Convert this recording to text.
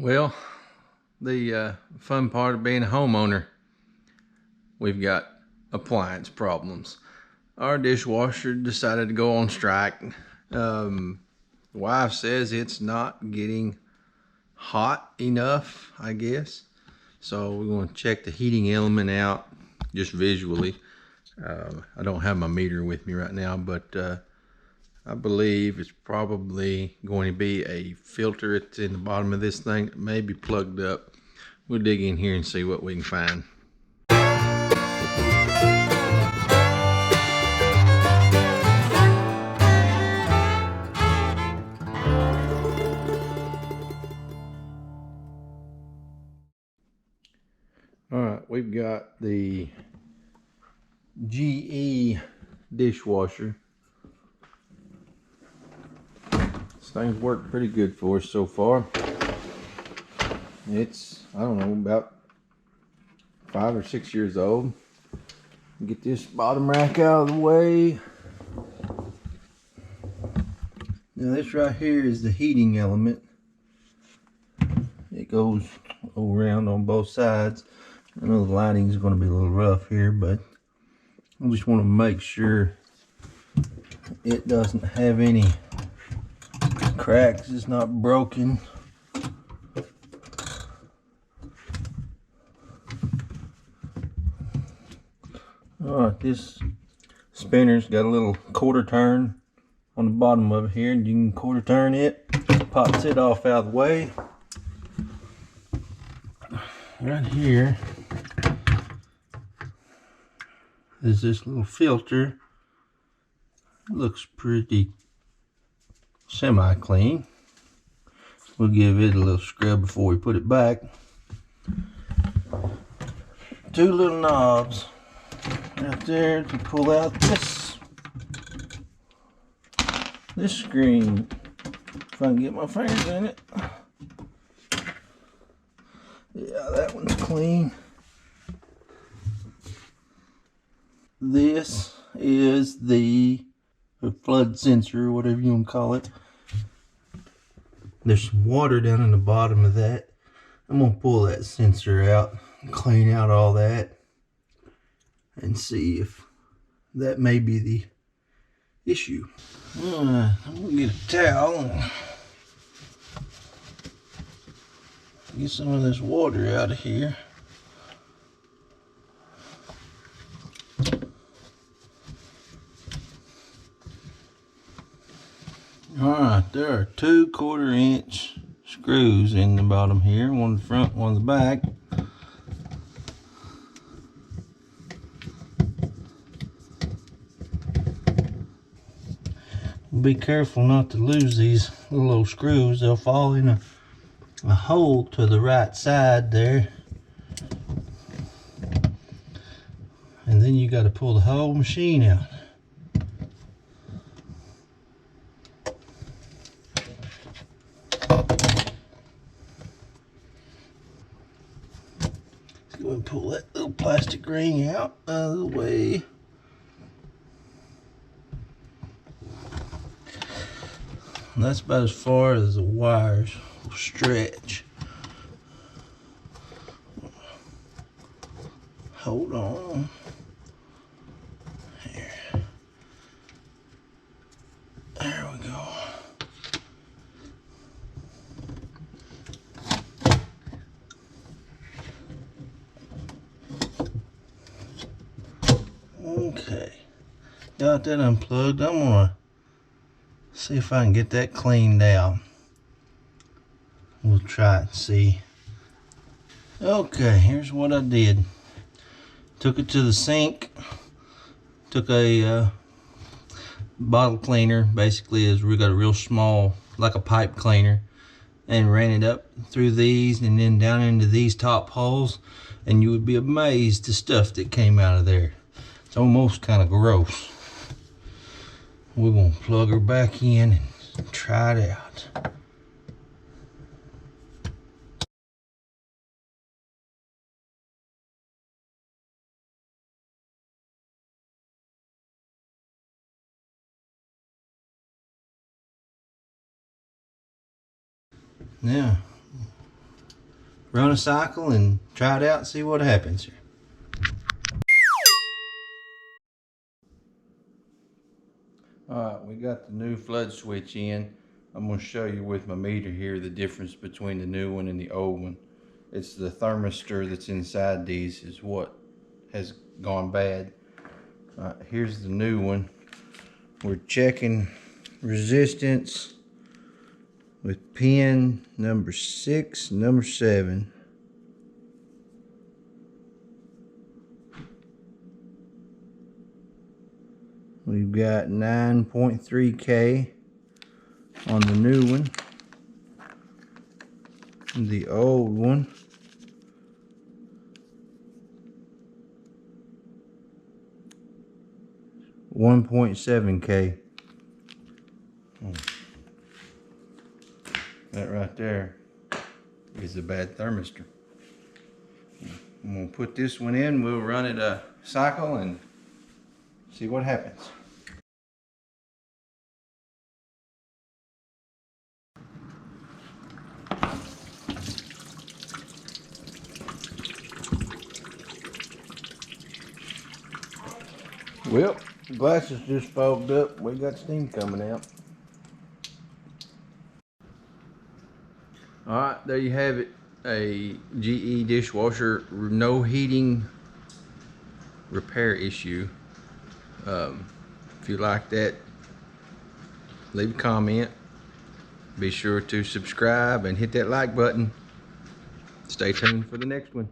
Well, the fun part of being a homeowner, we've got appliance problems. Our dishwasher decided to go on strike. Wife says it's not getting hot enough, I guess. So we're going to check the heating element out just visually. I don't have my meter with me right now, but I believe it's probably going to be a filter that's in the bottom of this thing that may be plugged up. We'll dig in here and see what we can find. All right, we've got the GE Dishwasher. This thing's worked pretty good for us so far. It's, I don't know, about 5 or 6 years old. Get this bottom rack out of the way. Now this right here is the heating element. It goes around on both sides. I know the lighting is going to be a little rough here, but I just want to make sure it doesn't have any cracks. It's not broken. Alright, this spinner's got a little quarter turn on the bottom of it here. You can quarter turn it, pops it off out of the way. Right here is this little filter. It looks pretty semi-clean. We'll give it a little scrub before we put it back. 2 little knobs right there to pull out this screen. If I can get my fingers in it. Yeah, that one's clean. This is the flood sensor, or whatever you want to call it. There's some water down in the bottom of that. I'm going to pull that sensor out, clean out all that, and see if that may be the issue. I'm going to get a towel and get some of this water out of here. Alright, there are 2 1/4-inch screws in the bottom here, one in the front, one in the back. Be careful not to lose these little old screws. They'll fall in a hole to the right side there, and then you got to pull the whole machine out. Let's go and pull that little plastic ring out of the way. And that's about as far as the wires will stretch. Hold on. Here. There we go. Okay. Got that unplugged. I'm gonna see if I can get that cleaned out. We'll try it and see. Okay, here's what I did. Took it to the sink. Took a bottle cleaner, basically is we got a real small, like a pipe cleaner, and ran it up through these and then down into these top holes, and you would be amazed the stuff that came out of there. It's almost kind of gross. We're gonna plug her back in and try it out. Now, run a cycle and try it out and see what happens here. Alright, we got the new flood switch in. I'm going to show you with my meter here the difference between the new one and the old one. It's the thermistor that's inside these is what has gone bad. Here's the new one. We're checking resistance with pin number 6, number 7. We've got 9.3K on the new one. The old one, $1.7K. That right there is a bad thermistor. I'm gonna put this one in. We'll run it a cycle and see what happens. Well, the glasses just fogged up. We got steam coming out. Alright, there you have it. A GE dishwasher, no heating repair issue. If you like that, leave a comment. Be sure to subscribe and hit that like button. Stay tuned for the next one.